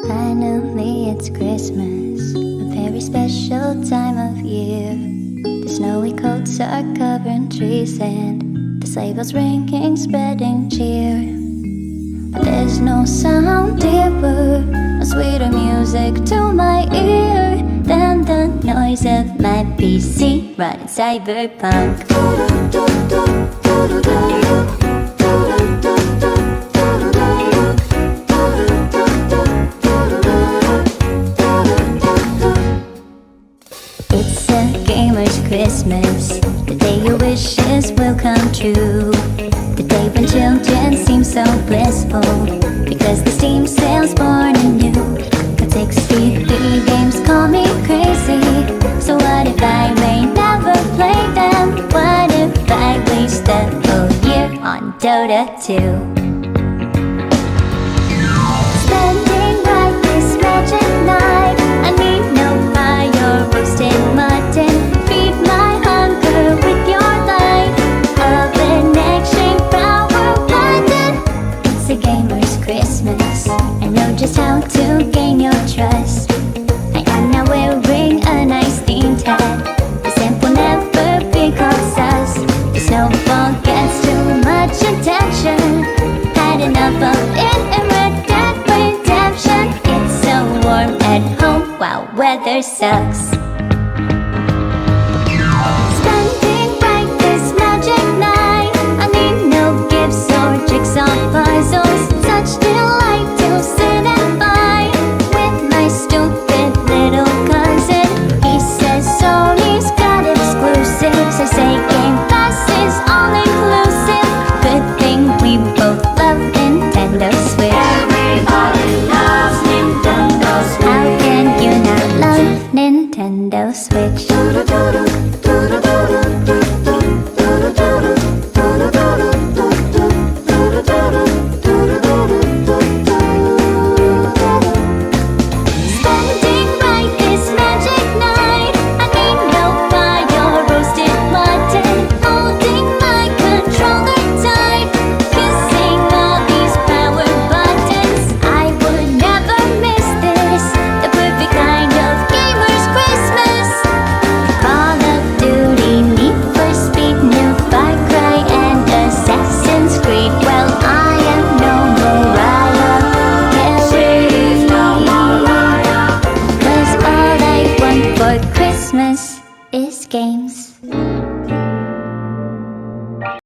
Finally it's Christmas, a very special time of year. The snowy coats are covering trees and the sleigh bells ringing, spreading cheer. But there's no sound dearer, no sweeter music to my ear than the noise of my PC running cyberpunk. It's a gamer's Christmas, the day your wishes will come true. The day when children seem so blissful, because the Steam sale's born anew. Got 63 games, call me crazy. So what if I may never play them? What if I waste the whole year on Dota 2? Spending right this magic night, I need no fire, roasted mutton. Feed my hunger with your light of an exchange power button. It's a gamer's Christmas, I know just how to gain your trust. I am now wearing a nice themed hat. The simple never becomes us. The snowball gets too much attention. Had enough of it and Red Dead Redemption. It's so warm at home while weather sucks.